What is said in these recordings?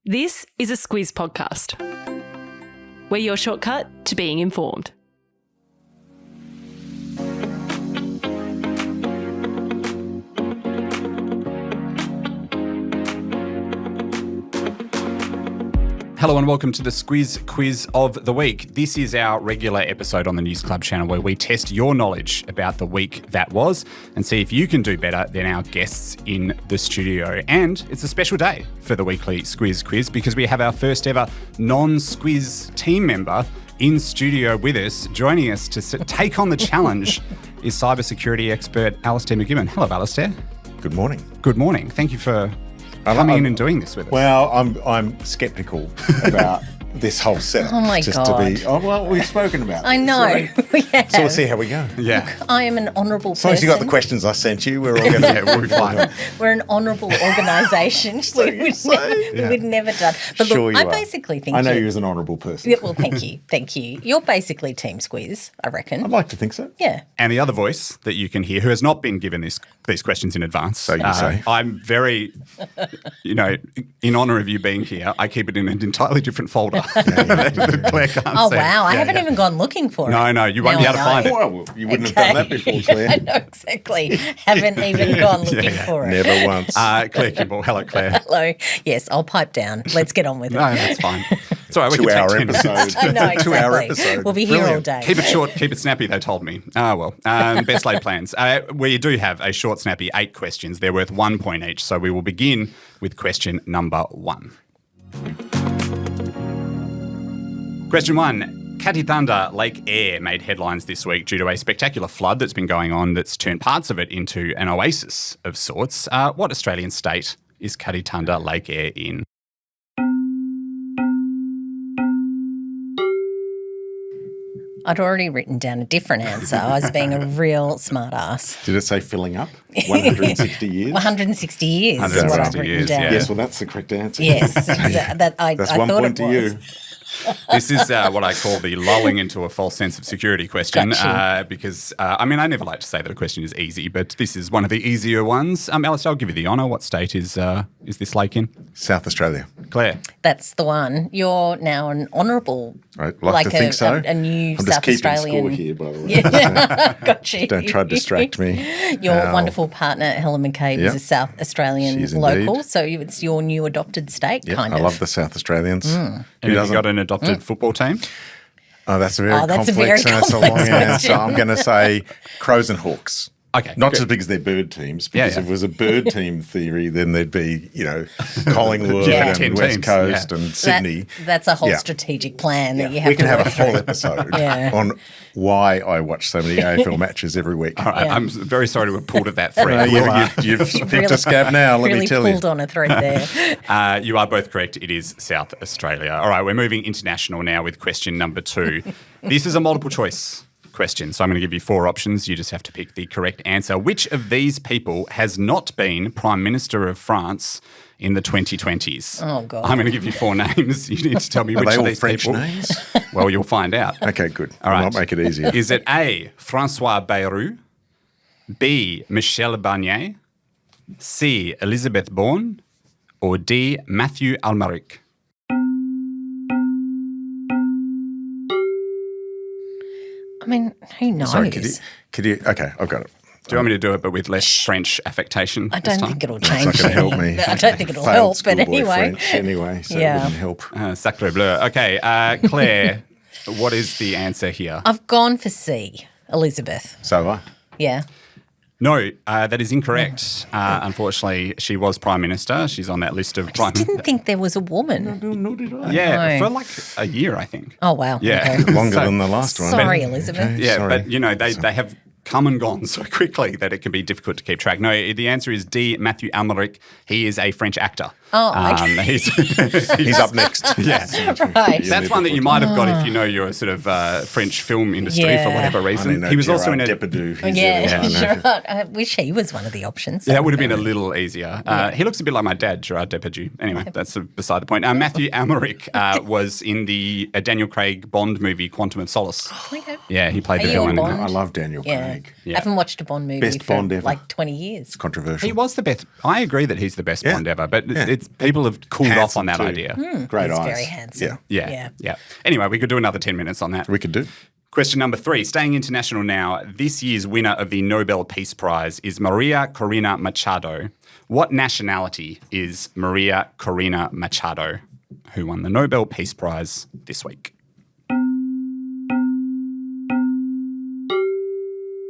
This is a Squiz podcast. We're your shortcut to being informed. Hello and welcome to the Squiz Quiz of the Week. This is our regular episode on the News Club channel where we test your knowledge about the week that was and see if you can do better than our guests in the studio. And it's a special day for the weekly Squiz Quiz because we have our first ever non-Squiz team member in studio with us. Joining us to take on the challenge is cybersecurity expert Alastair MacGibbon. Hello, Alastair. Good morning. Good morning. Thank you for coming in and doing this with us. Well, I'm sceptical about this whole setup. Oh my God. We've spoken about I this, know. right? We have. So we'll see how we go. Yeah. Look, I am an honourable As long as person. you got the questions I sent you, we're all going to We'll be fine. We're an honourable organisation. We'd never done. But Sure look, you I are. basically think I know you as an honourable person. Yeah, well, thank you. Thank you. You're basically Team Squiz, I reckon. I'd like to think so. Yeah. And the other voice that you can hear, who has not been given these questions in advance. So you say. I'm very, in honour of you being here, I keep it in an entirely different folder. that Claire can't Oh, see. wow. I haven't even gone looking for it. No, you won't Now be able to I find know. it. Well, you wouldn't have done that before, Claire. I know, exactly. Haven't even gone looking for it. Never once. Claire Kimball. Hello, Claire. Hello. Yes, I'll pipe down. Let's get on with it. No, that's fine. It's all right. We can 2 hour take 10 minutes. episode. I know, exactly. 2 hour episode. We'll be here all day. Keep it short, keep it snappy, they told me. Best laid plans. We do have a short, snappy 8 questions. They're worth 1 point each. So we will begin with question number 1. Question 1. Katitanda Lake Eyre made headlines this week due to a spectacular flood that's been going on that's turned parts of it into an oasis of sorts. What Australian state is Katitanda Lake Eyre in? I'd already written down a different answer. I was being a real smart ass. Did it say filling up? 160 years? 160 years is what 160 I've written years, down. yeah. Yes, well, that's the correct answer. Yes, I That's thought 1 point it to was. you. This is what I call the lulling into a false sense of security question because, I never like to say that a question is easy, but this is one of the easier ones. Alastair, I'll give you the honour. What state is this lake in? South Australia. Claire? That's the one. You're now an honourable, Right, like to think so. a new I'm South just keeping Australian. score here, by the way. Yeah, got you. Don't try to distract me. Your wonderful partner, Helen McCabe, is Yep. a South Australian She is local, indeed. so it's your new adopted state, Yep, kind I of. love the South Australians. And have you got an adopted football team? Oh, that's a very that's a complex very and it's a long complex answer. question. I'm going to say crows and hawks. Okay, Not good. just because they're bird teams, because Yeah. if it was a bird team theory, then there'd be, Collingwood Yeah. 10 and West teams, Coast yeah. and Sydney. That's a whole Yeah. strategic plan that you have We to can have work a whole through. episode Yeah. on why I watch so many AFL matches every week. All right, Yeah. I'm very sorry to have pulled at that thread. You've picked a scab now, let really me tell pulled you. on a thread there. You are both correct. It is South Australia. All right, we're moving international now with question number 2. This is a multiple choice question, so I'm going to give you 4 options. You just have to pick the correct answer. Which of these people has not been Prime Minister of France in the 2020s? Oh, God. I'm going to give you 4 names. You need to tell me Are which they of all these French people. names? Well, you'll find out. Okay, good. All right. Might make it easier. Is it A, François Bayrou, B, Michel Barnier, C, Elizabeth Bourne, or D, Matthew Almaric? Who knows? Sorry, could you? Okay, I've got it. Do you want me to do it but with less French affectation I this don't time? think it'll It's change. not going to help me. I don't think it'll Failed help, but schoolboy anyway. French anyway, so Yeah. it wouldn't help. Sacre bleu. Okay, Claire, what is the answer here? I've gone for C, Elizabeth. So have I. Yeah. No, that is incorrect. Unfortunately, she was Prime Minister. She's on that list of Prime Didn't think there was a woman. Nor did I. Yeah, No. for like a year, I think. Oh, wow. Yeah. Okay. Longer than the last one. Sorry, Elizabeth. Yeah, Sorry. but they have come and gone so quickly that it can be difficult to keep track. No, the answer is D, Matthew Almaric. He is a French actor. Oh, okay. He's up next. Yeah. Right. That's one that you might have got if you know your sort of French film industry for Yeah. whatever I reason. don't know, He was also in a... Depardieu. He's Yeah, the other one. sure. I wish he was one of the options. That would have been a little easier. He looks a bit like my dad, Gerard Depardieu. Anyway, that's beside the point. Matthew Almaric was in the Daniel Craig Bond movie, Quantum of Solace. Okay. Yeah, he played Are the you a villain. Bond? I love Daniel Yeah. remake. Yeah. I haven't watched a Bond movie Best for Bond ever. like 20 years. It's controversial. He was the best. I agree that he's the best Bond ever, but it's people have cooled off on that Handsome idea. too. Great He's eyes. very handsome. Yeah. Anyway, we could do another 10 minutes on that. We could do. Question number 3, staying international now. This year's winner of the Nobel Peace Prize is Maria Corina Machado. What nationality is Maria Corina Machado, who won the Nobel Peace Prize this week?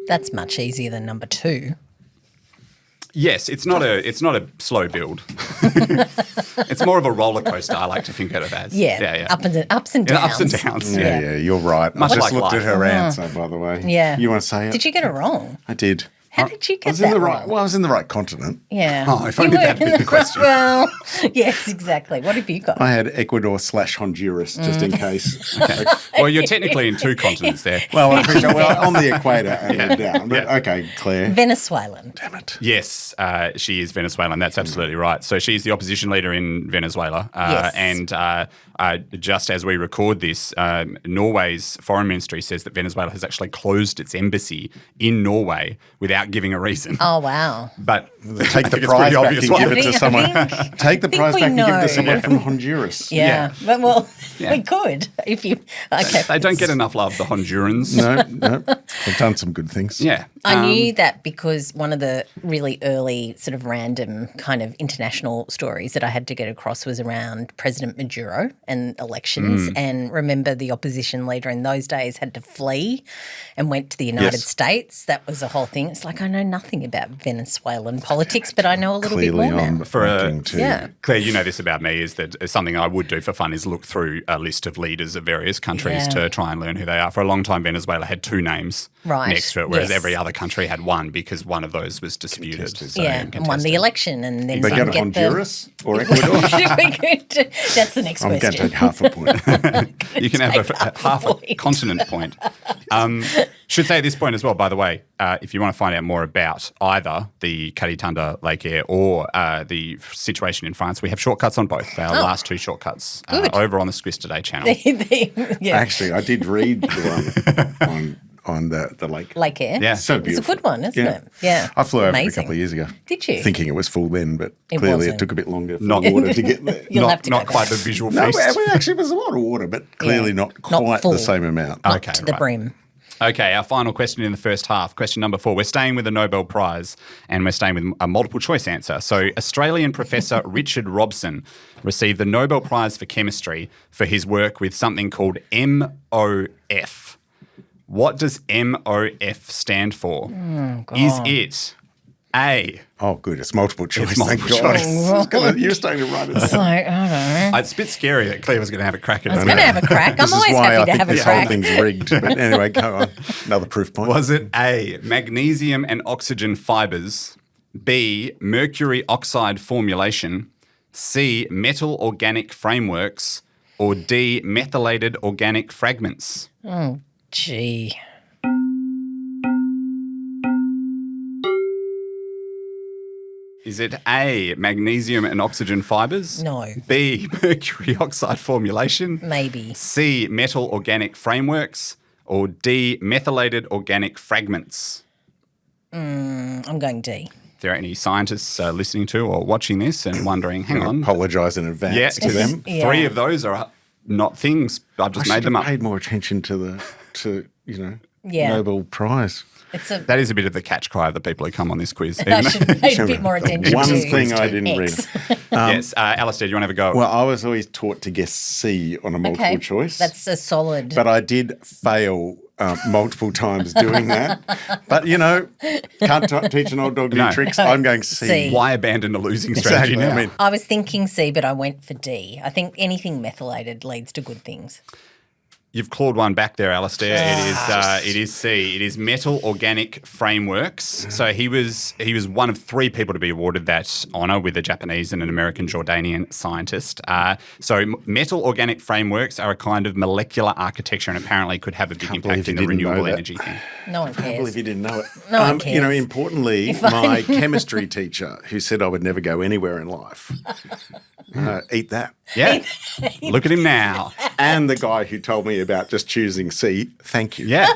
That's much easier than number 2. Yes, it's not a slow build. It's more of a roller coaster, I like to think of it as. Yeah. Ups and downs. Yeah, ups and downs. Yeah, you're right. Much I just like looked life. at her answer, by the way. Yeah. You want to say it? Did you get it wrong? I did. How did you I get was in that the right. wrong? Well, I was in the right continent. Yeah. Oh, if You only were that'd been in the question. Well, yes, exactly. What have you got? I had Ecuador/Honduras just in case. Okay. Well, you're technically in 2 continents there. Well, on the equator and then down. But okay, Claire. Venezuelan. Damn it. Yes, she is Venezuelan. That's absolutely right. So she's the opposition leader in Venezuela. Yes. And just as we record this, Norway's foreign ministry says that Venezuela has actually closed its embassy in Norway without giving a reason. Oh, wow. But Take I the think it's prize pretty back obvious and why. give it to someone. Take the think prize we back and give it know. to someone from Honduras. Yeah. But, we could if you. Okay. They don't get enough love, the Hondurans. No. They've done some good things. Yeah. I knew that because one of the really early sort of random kind of international stories that I had to get across was around President Maduro and elections. And remember the opposition leader in those days had to flee and went to the United States. That was a whole thing. It's like I know nothing about Venezuelan politics, but I know a little Clearly bit more I'm now. thinking too. Yeah. Claire, you know this about me, is that something I would do for fun is look through a list of leaders of various countries Yeah. to try and learn who they are. For a long time, Venezuela had 2 names Right. next to it, whereas Yes. every other country had 1 because one of those was disputed. So, Yeah, and won the election and then They go to get Honduras or Ecuador? That's the next I'm going to question. take half a point. You can have Take half a point. continent point. Should say at this point as well, by the way, if you want to find out more about either the Caritanda Lake Air or the situation in France, we have shortcuts on both. Our last 2 shortcuts over on the Squiz Today channel. Yeah. Actually, I did read the one on the lake. Lake Air. Yeah. So It's a beautiful. good one, isn't it? Yeah. I flew over it a Amazing. couple of years ago. Did you? Thinking it was full then, but It clearly wasn't. it took a bit longer for Not- the water to get there. You'll have to not go quite back. the visual No, feast. actually, it was a lot of water, but clearly not quite full. the same amount. Not Okay, to the right. brim. Okay, our final question in the first half. Question number 4. We're staying with the Nobel Prize and we're staying with a multiple choice answer. So Australian professor Richard Robson received the Nobel Prize for Chemistry for his work with something called MOF. What does MOF stand for? Is it A? Oh, good. It's multiple choice. multiple Thank God. choice. You were starting to write it. It's like, I don't know. It's a bit scary that Claire was going to have a crack at I was it. going to have a crack. I'm This is always why happy I to think have a this whole crack. thing's rigged. But anyway, go on. Another proof point. Was it A, magnesium and oxygen fibers, B, mercury oxide formulation, C, metal organic frameworks, or D, methylated organic fragments? Gee. Is it A, magnesium and oxygen fibers? No. B, mercury oxide formulation? Maybe. C, metal organic frameworks? Or D, methylated organic fragments? I'm going D. If there are any scientists listening to or watching this and wondering, hang on. Apologise in advance Yeah, to them. Yeah. 3 of those are not things. I've just I made should them have up. paid more attention to Yeah. Nobel Prize. It's a. That is a bit of the catch cry of the people who come on this quiz. I should have paid a bit more attention One to thing I didn't X. read. Yes, Alastair, do you want to have a go? Well, I was always taught to guess C on a multiple Okay. choice. That's a solid. But I did fail multiple times doing that. But, can't teach an old dog new No. tricks. I'm going C. C. Why abandon a losing strategy Exactly. now? I mean, I was thinking C, but I went for D. I think anything methylated leads to good things. You've clawed one back there, Alastair. It is C. It is metal organic frameworks. So he was one of 3 people to be awarded that honour with a Japanese and an American Jordanian scientist. Metal organic frameworks are a kind of molecular architecture and apparently could have a big believe impact you in the didn't know renewable that. energy thing. No one I can't cares. believe you didn't know it. No one cares. Importantly, my chemistry teacher, who said I would never go anywhere in life, eat that. Yeah. Look at him now. and the guy who told me about just choosing C, thank you. Yeah.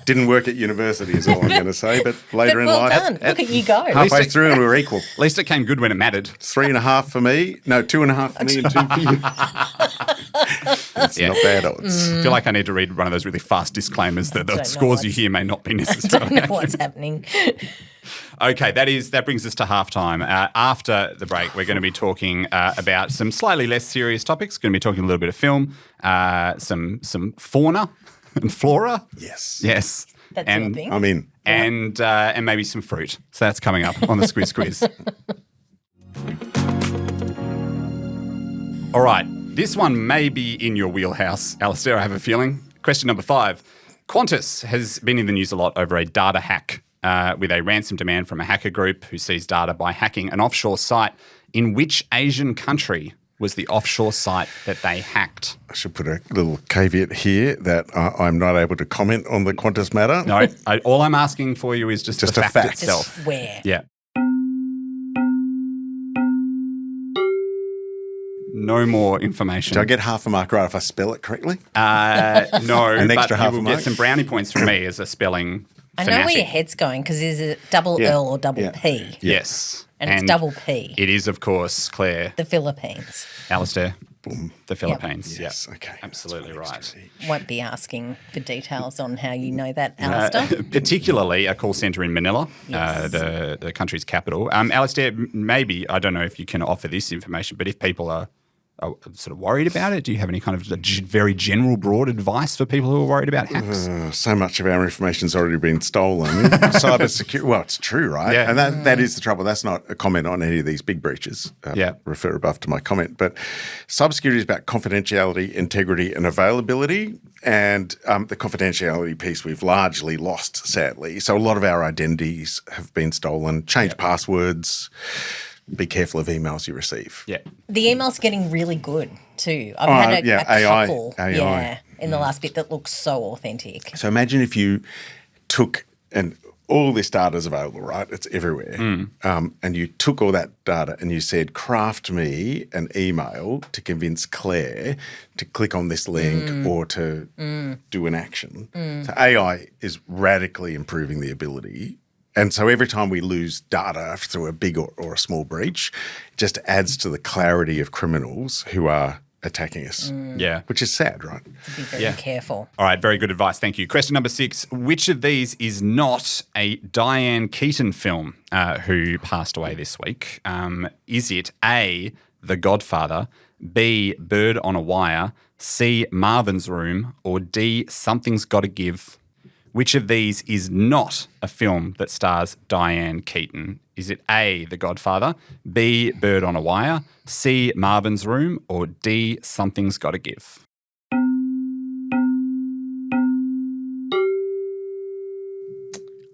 Didn't work at university is all I'm going to say, but later But in well life. done. Look at you go. Halfway through and we were equal. At least it came good when it mattered. 3.5 for me. No, 2.5 for me and 2 for you. That's not bad odds. I feel like I need to read one of those really fast disclaimers that the don't know scores you what's- hear may not be I necessarily don't know accurate. what's happening. Okay, that brings us to halftime. After the break, we're going to be talking about some slightly less serious topics. Going to be talking a little bit of film, some fauna and flora. Yes. That's and your thing. I'm in. and maybe some fruit. So that's coming up on the Squiz Quiz. All right, this one may be in your wheelhouse, Alastair, I have a feeling. Question number 5. Qantas has been in the news a lot over a data hack with a ransom demand from a hacker group who seized data by hacking an offshore site. In which Asian country was the offshore site that they hacked? I should put a little caveat here that I'm not able to comment on the Qantas matter. No, all I'm asking for you is just Just the a fact fact. itself. Just where? Yeah. No more information. Do I get half a mark right if I spell it correctly? No, An but extra you half will a get mark? some brownie points from me as a spelling I know fanatic. where your head's going because there's a double Yeah. L or double Yeah. P. Yes. And it's double P. It is, of course, Claire, The Philippines. Alastair, the Philippines. Yes, Yep. okay. Absolutely right. Won't be asking for details on how you know that, Alastair. Particularly a call centre in Manila, Yes. the country's capital. Alastair, maybe, I don't know if you can offer this information, but if people are sort of worried about it, do you have any kind of very general, broad advice for people who are worried about hacks? So much of our information's already been stolen. Cybersecurity, well, it's true, right? Yeah. And that is the trouble. That's not a comment on any of these big breaches. Yeah. Refer above to my comment. But cybersecurity is about confidentiality, integrity, and availability. And the confidentiality piece we've largely lost, sadly. So a lot of our identities have been stolen. Change passwords. Be careful of emails you receive. Yeah. The email's getting really good too. I've had a AI. couple in the last bit that looks so authentic. So imagine if you took, and all this data is available, right? It's everywhere. And you took all that data and you said, craft me an email to convince Claire to click on this link or to do an action. So AI is radically improving the ability. And so every time we lose data through a big or a small breach, it just adds to the clarity of criminals who are attacking us, Yeah. which is sad, right? To be very careful. All right, very good advice. Thank you. Question number 6. Which of these is not a Diane Keaton film who passed away this week? Is it A, The Godfather, B, Bird on a Wire, C, Marvin's Room, or D, Something's Gotta Give? Which of these is not a film that stars Diane Keaton? Is it A, The Godfather, B, Bird on a Wire, C, Marvin's Room, or D, Something's Gotta Give?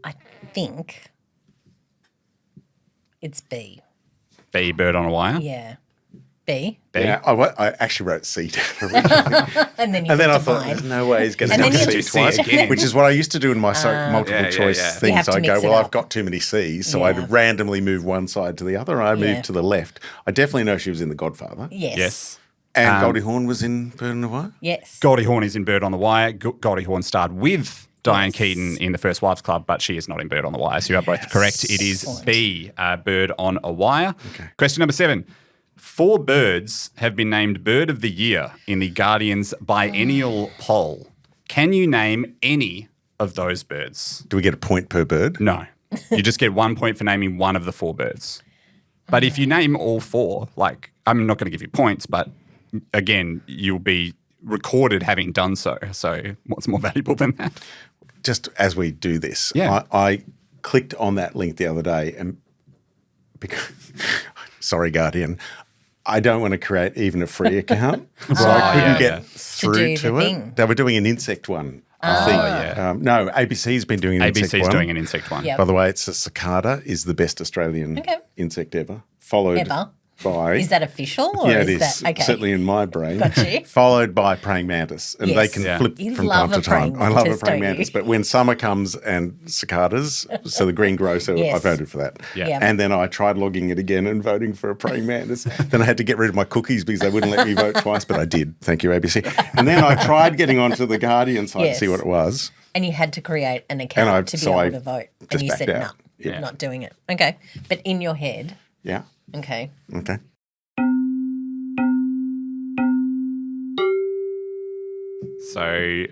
I think it's B. B, Bird on a Wire? Yeah. B. B? Yeah, I actually wrote C down originally. And then you And then I picked a thought, line. there's no way he's going to And get then C you- twice, again. which is what I used to do in my multiple choice yeah. You things. have to I mix go, it well, up. I've got too many C's, so Yeah. I'd randomly move one side to the other. I Yeah. moved to the left. I definitely know she was in The Godfather. Yes. Yes. And Goldie Hawn was in Bird on the Wire. Yes. Goldie Hawn is in Bird on the Wire. Goldie Hawn starred with Diane Yes. Keaton in The First Wives Club, but she is not in Bird on the Wire. So you are both correct. It is Excellent. B, Bird on a Wire. Question number 7. 4 birds have been named Bird of the Year in the Guardian's biennial poll. Can you name any of those birds? Do we get a point per bird? No. You just get 1 point for naming one of the 4 birds. But if you name all 4, like, I'm not going to give you points, but again, you'll be recorded having done so. So what's more valuable than that? Just as we do this, Yeah. I clicked on that link the other day and because, sorry, Guardian, I don't want to create even a free account. So I couldn't get through do to the it. thing. They were doing an insect one, I think. yeah. No, ABC's been doing an insect ABC's one. doing an insect one. Yep. By the way, it's a cicada is the best Australian Okay. insect ever. Followed Ever. by... Is that official? Or yeah, it is is. that okay? Certainly in my brain. Gotcha. Followed by praying mantis. And they Yes. can Yeah. flip You from love time to a praying time. I love a mantis, praying don't you? mantis. But when summer comes and cicadas, so the green grocer, Yes. I voted for that. Yeah. And then I tried logging it again and voting for a praying mantis. Then I had to get rid of my cookies because they wouldn't let me vote twice, but I did. Thank you, ABC. And then I tried getting onto the Guardian site Yes. to see what it was. And you had to create an account to be able to vote. And just you backed said, no, out. Yeah. not doing it. Okay. But in your head, Yeah. okay. Okay. So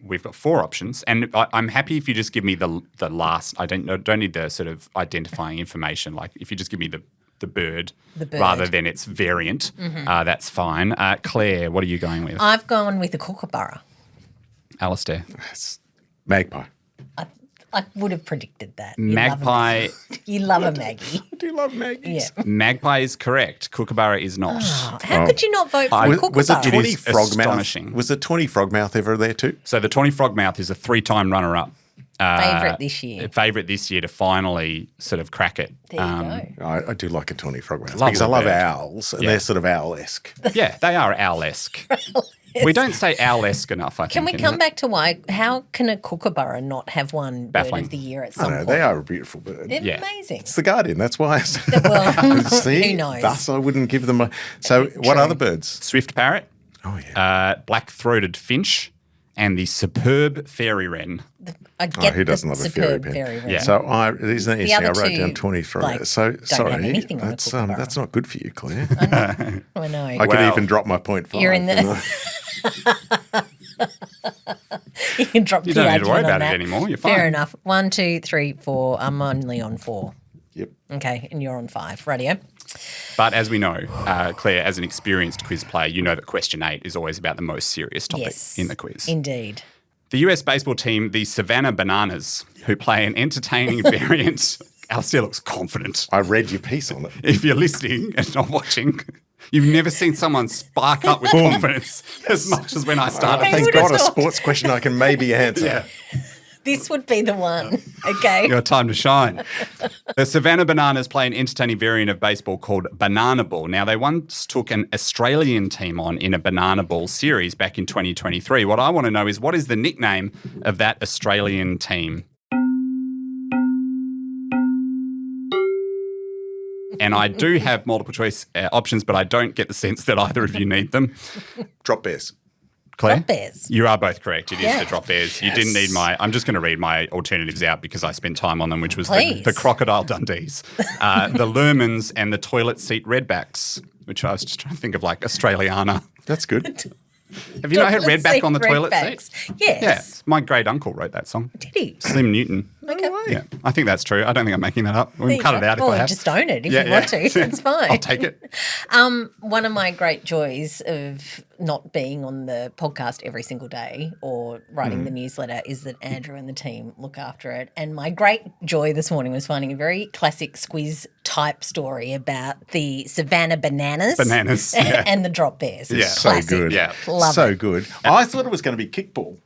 we've got 4 options, and I'm happy if you just give me the last. I don't need the sort of identifying information. Like if you just give me the bird, rather than its variant, that's fine. Claire, what are you going with? I've gone with the kookaburra. Alastair. It's magpie. I would have predicted that. Magpie. You love a Maggie. I do love Maggies. Yeah. Magpie is correct. Kookaburra is not. How could you not vote for a kookaburra? Was it 20 is frogmouth? astonishing. Was the 20 frogmouth ever there too? So the 20 Frogmouth is a 3-time runner-up. Favourite this year. Favourite this year to finally sort of crack it. There you go. I do like a 20 frogmouth Lovely because I love bird. owls and Yeah. they're sort of owl-esque. Yeah, they are owl-esque. We don't say owl-esque enough, I think. Can we in come it. back to how can a kookaburra not have won Baffling. Bird of the Year at I some know, point? they are a beautiful bird. They're Yeah. amazing. It's the Guardian, that's why. Well, See, who knows? thus I wouldn't give them a... So what True. other birds? Swift parrot, Oh, yeah. black-throated finch, and the superb fairy wren. I get Who doesn't the love a fairy superb pen? fairy wren. Yeah. So isn't that interesting? I other wrote two, down 20 frogmouth. like, So don't have sorry, anything on a kookaburra. that's not good for you, Claire. I know. I could Well, even drop my 0.5. You're in the- couldn't I? You can drop You the don't need to worry argument on about it that. anymore. You're Fair fine. enough. 1, 2, 3, 4. I'm only on 4. Yep. Okay, and you're on 5. Radio. But as we know, Claire, as an experienced quiz player, you know that question 8 is always about the most serious topic Yes. in the quiz. Indeed. The US baseball team, the Savannah Bananas, who play an entertaining variant. Alastair looks confident. I read your piece on it. If you're listening and not watching, you've never seen someone spark up with confidence as much as when I started. Thank would've God a thought? sports question I can maybe answer. Yeah. This would be the one. Okay. Your time to shine. The Savannah Bananas play an entertaining variant of baseball called Banana Ball. Now, they once took an Australian team on in a Banana Ball series back in 2023. What I want to know is, what is the nickname of that Australian team? And I do have multiple choice options, but I don't get the sense that either of you need them. Drop bears. Claire? Drop bears. You are both correct. It is Yeah. the drop bears. You didn't need my... I'm just going to read my alternatives out because I spent time on them, which was the Please. Crocodile Dundees, the Lermans and the Toilet Seat Redbacks, which I was just trying to think of like Australiana. That's good. Have you not heard Redback on the toilet Redbacks. seat? Yes. Yeah. My great uncle wrote that song. Did he? Slim Newton. Okay. Yeah, I think that's true. I don't think I'm making that up. We There can you cut go. it out if Or I have. just own it if you want to. It's fine. I'll take it. One of my great joys of not being on the podcast every single day or writing the newsletter is that Andrew and the team look after it. And my great joy this morning was finding a very classic Squiz type story about the Savannah Bananas. Bananas, yeah. And the drop bears. Yeah. So Classic. good. Yeah. Love so it. good. I thought it was going to be kickball.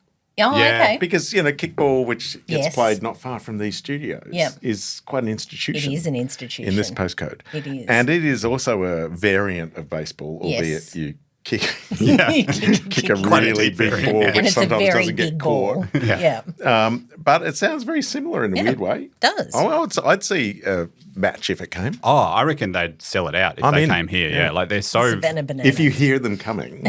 Oh, Yeah. okay. Because, kickball, which gets Yes. played not far from these studios, Yep. is quite an institution. It is an institution. In this postcode. It is. And it is also a variant of baseball, albeit Yes. you kick, Yeah. kick a Quite a really deep big variant, ball, yeah. which and it's a sometimes very doesn't get big caught. ball. Yeah. But it sounds very similar in a weird way. It does. Oh, I'd see a match if it came. Oh, I reckon they'd sell it out if I'm they in. came here. Yeah, like they're so... Savannah Bananas. If you hear them coming,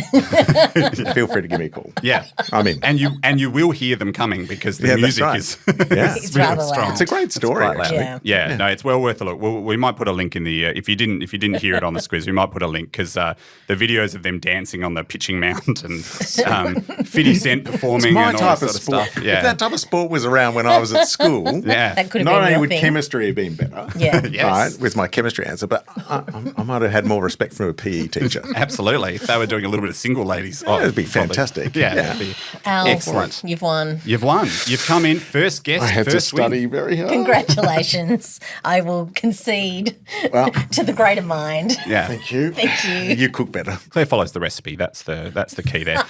feel free to give me a call. Yeah. I'm in. And you will hear them coming because the Yeah, that's music right. is Yeah. It's rather loud. It's a great story, quite loud. actually. Yeah. No, it's well worth a look. We might put a link in the if you didn't hear it on the Squiz, we might put a link because the videos of them dancing on the pitching mound and 50 Cent performing My and all type that of sort sport. of stuff. Yeah, If that type of sport was around when I was at school, yeah. That could have not been only your would thing. chemistry have been better, Yeah. Yes. right, with my chemistry answer, but I might have had more respect from a PE teacher. Absolutely. If they were doing a little bit of single ladies, It'd be probably. fantastic. Yeah, Yeah. that'd be Al, excellent. you've won. You've won. You've come in first guest, I had to first study win. very hard. Congratulations. I will concede Well, to the greater mind. Yeah. thank you. Thank you. You cook better. Claire follows memorise the recipe. That's the key there.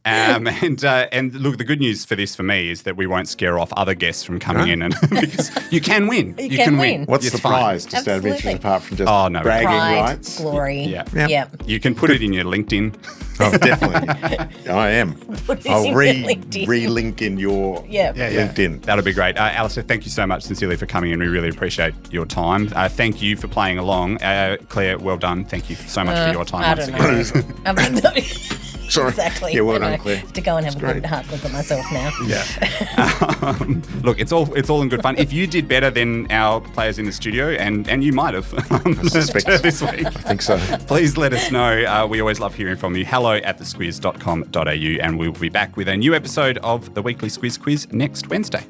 And look, the good news for this for me is that we won't scare off other guests from coming in, and because you can win. You can win. What's It's the prize? fine. Just out of interest, Absolutely. apart from just no. bragging Pride, rights? glory. Yeah. Yep. You can put it in your LinkedIn. Oh, definitely. I am. Put it I'll in your LinkedIn. re-link in your Yeah. LinkedIn. That'll be great. Alastair, thank you so much sincerely for coming in. We really appreciate your time. Thank you for playing along. Claire, well done. Thank you so much for your time. I once don't again. know. I mean, Sorry. exactly. Yeah, well You know, done, Claire. have to go and have a great. good hard look at myself now. Yeah. Look, it's all in good fun. If you did better than our players in the studio, and you might have suspect this week, I think so. please let us know. We always love hearing from you. hello@thesquiz.com.au, and we'll be back with a new episode of the weekly Squiz Quiz next Wednesday.